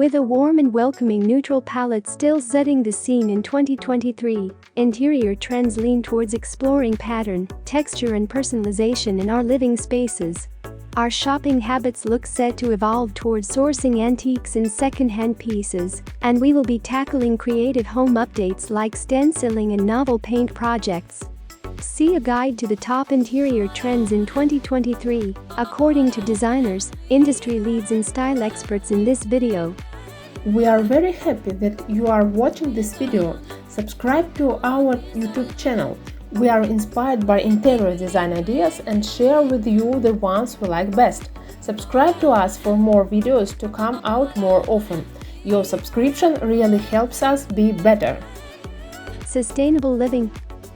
With a warm and welcoming neutral palette still setting the scene in 2023, interior trends lean towards exploring pattern, texture and personalization in our living spaces. Our shopping habits look set to evolve towards sourcing antiques and second-hand pieces, and we will be tackling creative home updates like stenciling and novel paint projects. See a guide to the top interior trends in 2023, according to designers, industry leads and style experts in this video. We are very happy that you are watching this video. Subscribe to our YouTube channel. We are inspired by interior design ideas and share with you the ones we like best. Subscribe to us for more videos to come out more often. Your subscription really helps us be better. Sustainable living.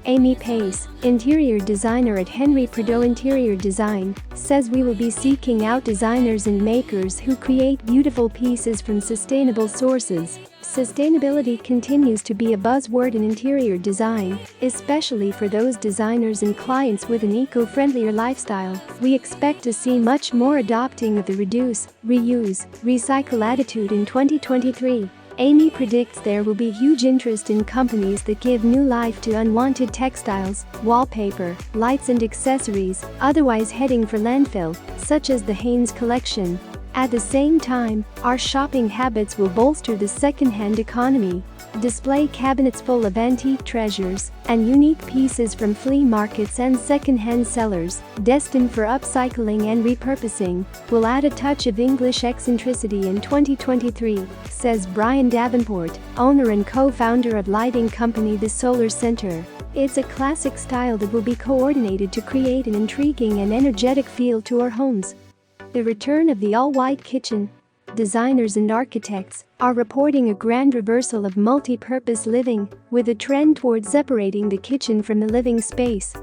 Amy Pace, interior designer at Henry Prideaux Interior Design, says we will be seeking out designers and makers who create beautiful pieces from sustainable sources. Sustainability continues to be a buzzword in interior design, especially for those designers and clients with an eco-friendlier lifestyle. We expect to see much more adopting of the reduce, reuse, recycle attitude in 2023. Amy predicts there will be huge interest in companies that give new life to unwanted textiles, wallpaper, lights and accessories, otherwise heading for landfill, such as the Hanes collection. At the same time, our shopping habits will bolster the second-hand economy. Display cabinets full of antique treasures and unique pieces from flea markets and second-hand sellers, destined for upcycling and repurposing, will add a touch of English eccentricity in 2023, says Brian Davenport, owner and co-founder of lighting company The Solar Center. It's a classic style that will be coordinated to create an intriguing and energetic feel to our homes. The return of the all-white kitchen. Designers and architects are reporting a grand reversal of multi-purpose living, with a trend towards separating the kitchen from the living space.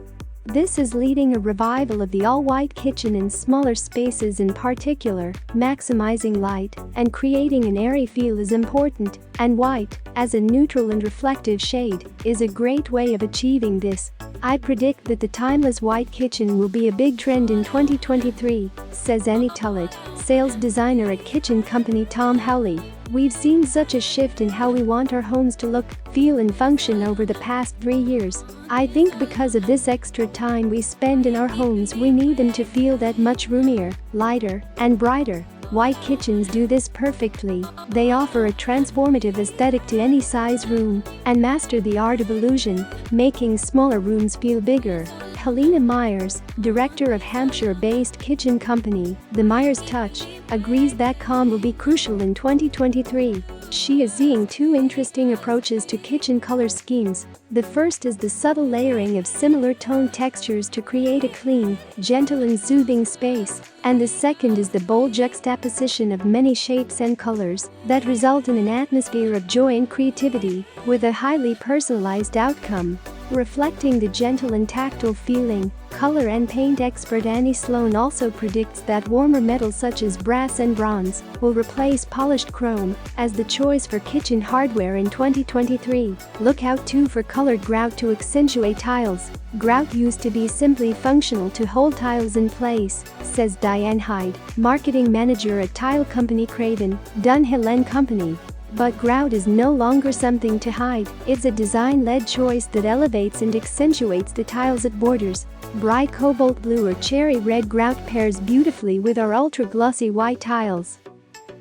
This is leading a revival of the all-white kitchen in smaller spaces in particular. Maximizing light and creating an airy feel is important, and white, as a neutral and reflective shade, is a great way of achieving this. I predict that the timeless white kitchen will be a big trend in 2023, says Annie Tullett, sales designer at kitchen company Tom Howley. We've seen such a shift in how we want our homes to look, feel and function over the past 3 years. I think because of this extra time we spend in our homes, we need them to feel that much roomier, lighter, and brighter. White kitchens do this perfectly. They offer a transformative aesthetic to any size room and master the art of illusion, making smaller rooms feel bigger. Helena Myers, director of Hampshire-based kitchen company, The Myers Touch, agrees that calm will be crucial in 2023. She is seeing two interesting approaches to kitchen color schemes. The first is the subtle layering of similar tone textures to create a clean, gentle and soothing space, and the second is the bold juxtaposition of many shapes and colors that result in an atmosphere of joy and creativity, with a highly personalized outcome. Reflecting the gentle and tactile feeling, color and paint expert Annie Sloan also predicts that warmer metals such as brass and bronze will replace polished chrome as the choice for kitchen hardware in 2023. Look out too for colored grout to accentuate tiles. Grout used to be simply functional to hold tiles in place, says Diane Hyde, marketing manager at tile company Craven, Dunhill & Company. But grout is no longer something to hide. It's a design-led choice that elevates and accentuates the tiles it borders. Bright cobalt blue or cherry red grout pairs beautifully with our ultra-glossy white tiles.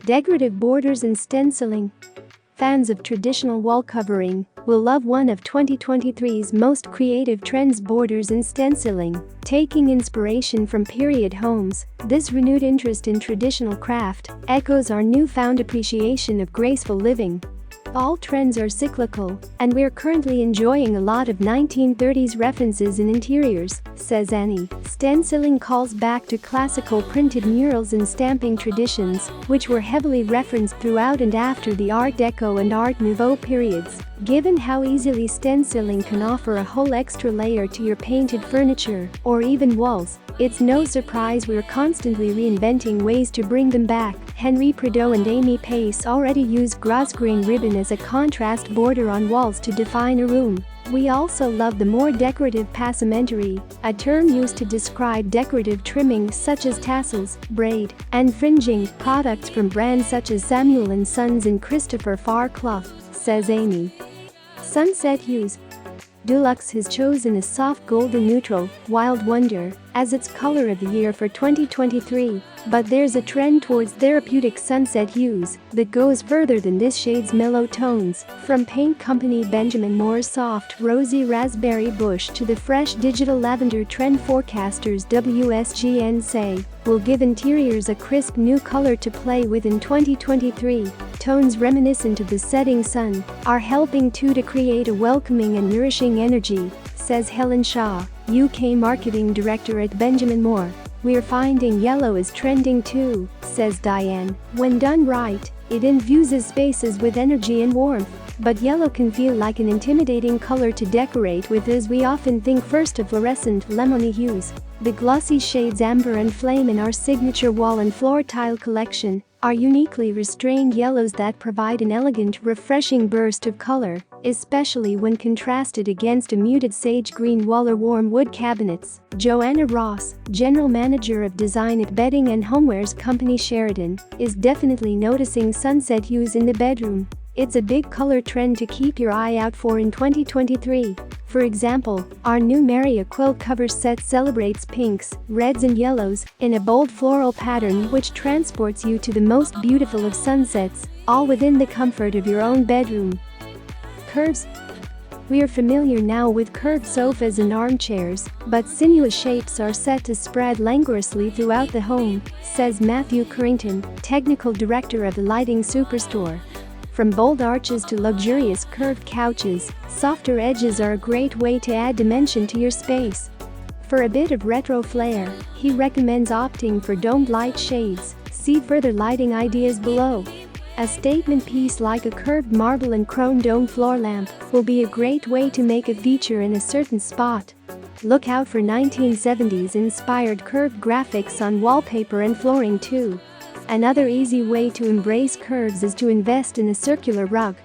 Decorative borders and stenciling. Fans of traditional wall covering will love one of 2023's most creative trends: borders and stenciling. Taking inspiration from period homes, this renewed interest in traditional craft echoes our newfound appreciation of graceful living. All trends are cyclical, and we're currently enjoying a lot of 1930s references in interiors, says Annie. Stenciling calls back to classical printed murals and stamping traditions, which were heavily referenced throughout and after the Art Deco and Art Nouveau periods. Given how easily stenciling can offer a whole extra layer to your painted furniture or even walls, it's no surprise we're constantly reinventing ways to bring them back. Henry Prideaux and Amy Pace already use grosgrain ribbon as a contrast border on walls to define a room. We also love the more decorative passementerie, a term used to describe decorative trimmings such as tassels, braid, and fringing, products from brands such as Samuel & Sons and Christopher Farclough, says Amy. Sunset hues. Dulux has chosen a soft golden neutral, Wild Wonder, as its color of the year for 2023, but there's a trend towards therapeutic sunset hues that goes further than this shade's mellow tones, from paint company Benjamin Moore's soft rosy raspberry bush to the fresh digital lavender trend forecasters WSGN say will give interiors a crisp new color to play with in 2023. Tones reminiscent of the setting sun are helping to create a welcoming and nourishing energy, says Helen Shaw, UK Marketing Director at Benjamin Moore. We're finding yellow is trending too, says Diane. When done right, it infuses spaces with energy and warmth. But yellow can feel like an intimidating color to decorate with, as we often think first of fluorescent, lemony hues. The glossy shades amber and flame in our signature wall and floor tile collection are uniquely restrained yellows that provide an elegant, refreshing burst of color, especially when contrasted against a muted sage green wall or warm wood cabinets. Joanna Ross, General Manager of Design at bedding and homewares company Sheridan, is definitely noticing sunset hues in the bedroom. It's a big color trend to keep your eye out for in 2023. For example, our new Maria quilt cover set celebrates pinks, reds and yellows in a bold floral pattern which transports you to the most beautiful of sunsets, all within the comfort of your own bedroom. Curves. We are familiar now with curved sofas and armchairs, but sinuous shapes are set to spread languorously throughout the home, says Matthew Currington, Technical Director of the Lighting Superstore. From bold arches to luxurious curved couches, softer edges are a great way to add dimension to your space. For a bit of retro flair, he recommends opting for domed light shades. See further lighting ideas below. A statement piece like a curved marble and chrome dome floor lamp will be a great way to make a feature in a certain spot. Look out for 1970s-inspired curved graphics on wallpaper and flooring too. Another easy way to embrace curves is to invest in a circular rug.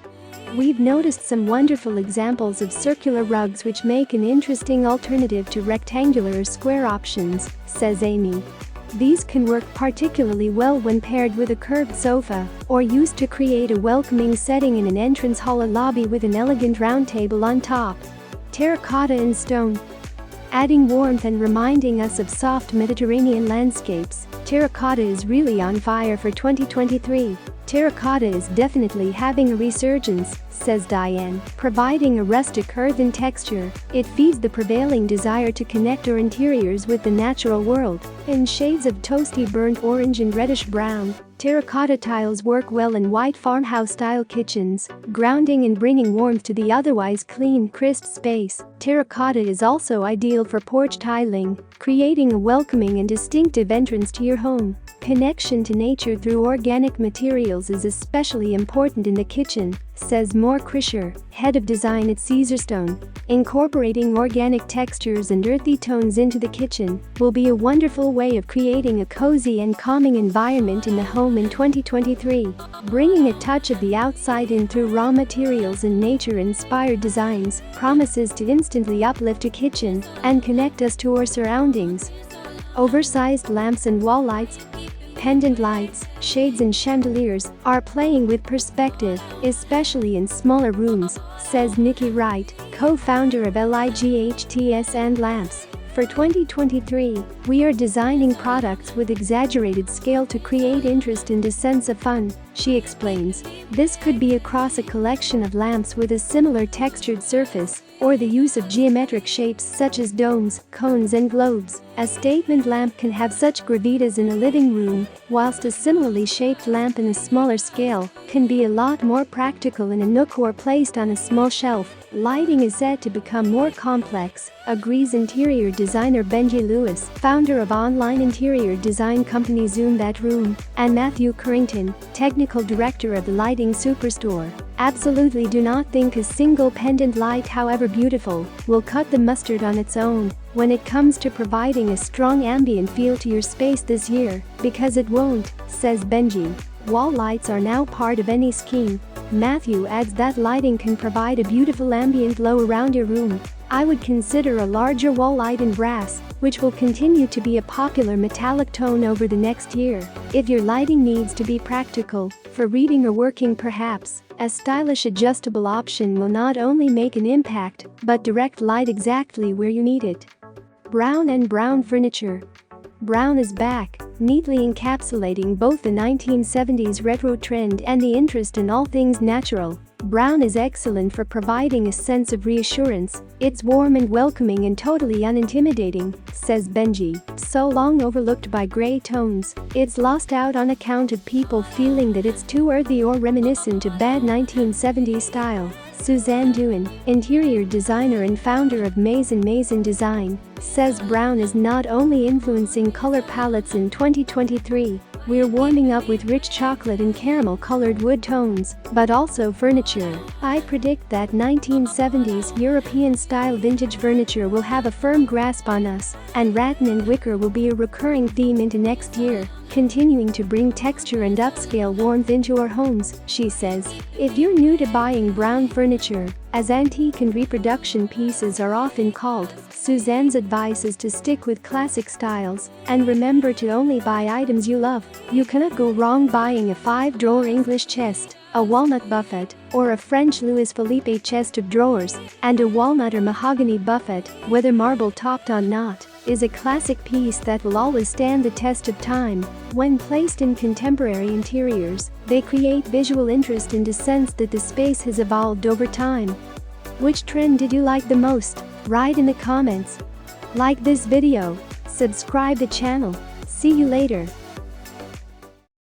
We've noticed some wonderful examples of circular rugs which make an interesting alternative to rectangular or square options, says Amy. These can work particularly well when paired with a curved sofa or used to create a welcoming setting in an entrance hall or lobby with an elegant round table on top. Terracotta and stone. Adding warmth and reminding us of soft Mediterranean landscapes, terracotta is really on fire for 2023. Terracotta is definitely having a resurgence, says Diane. Providing a rustic earthen texture, it feeds the prevailing desire to connect our interiors with the natural world. In shades of toasty burnt orange and reddish brown, terracotta tiles work well in white farmhouse-style kitchens, grounding and bringing warmth to the otherwise clean, crisp space. Terracotta is also ideal for porch tiling, creating a welcoming and distinctive entrance to your home. Connection to nature through organic materials is especially important in the kitchen, says Moore Krisher, Head of Design at Caesarstone. Incorporating organic textures and earthy tones into the kitchen will be a wonderful way of creating a cozy and calming environment in the home in 2023. Bringing a touch of the outside in through raw materials and nature-inspired designs promises to instantly uplift a kitchen and connect us to our surroundings. Oversized lamps and wall lights. Pendant lights, shades and chandeliers are playing with perspective, especially in smaller rooms, says Nikki Wright, co-founder of LIGHTS and Lamps. For 2023, we are designing products with exaggerated scale to create interest and a sense of fun, she explains. This could be across a collection of lamps with a similar textured surface, or the use of geometric shapes such as domes, cones and globes. A statement lamp can have such gravitas in a living room, whilst a similarly shaped lamp in a smaller scale can be a lot more practical in a nook or placed on a small shelf. Lighting is set to become more complex, agrees interior designer Benji Lewis, founder of online interior design company Zoom That Room, and Matthew Currington, technical director of the Lighting Superstore. Absolutely do not think a single pendant light, however beautiful, will cut the mustard on its own when it comes to providing a strong ambient feel to your space this year, because it won't, says Benji. Wall lights are now part of any scheme. Matthew adds that lighting can provide a beautiful ambient glow around your room. I would consider a larger wall light in brass, which will continue to be a popular metallic tone over the next year. If your lighting needs to be practical, for reading or working perhaps, a stylish adjustable option will not only make an impact, but direct light exactly where you need it. Brown and brown furniture. Brown is back, neatly encapsulating both the 1970s retro trend and the interest in all things natural. Brown is excellent for providing a sense of reassurance. It's warm and welcoming and totally unintimidating, says Benji. So long overlooked by gray tones, it's lost out on account of people feeling that it's too earthy or reminiscent of bad 1970s style. Suzanne Dewan, interior designer and founder of Maison Design, says brown is not only influencing color palettes in 2023, we're warming up with rich chocolate and caramel-colored wood tones, but also furniture. I predict that 1970s European-style vintage furniture will have a firm grasp on us, and rattan and wicker will be a recurring theme into next year, continuing to bring texture and upscale warmth into our homes, she says. If you're new to buying brown furniture, as antique and reproduction pieces are often called, Suzanne's advice is to stick with classic styles and remember to only buy items you love. You cannot go wrong buying a 5-drawer English chest, a walnut buffet, or a French Louis Philippe chest of drawers, and a walnut or mahogany buffet, whether marble-topped or not, is a classic piece that will always stand the test of time. When placed in contemporary interiors, they create visual interest in the sense that the space has evolved over time. Which trend did you like the most? Write in the comments. Like this video, subscribe the channel. See you later.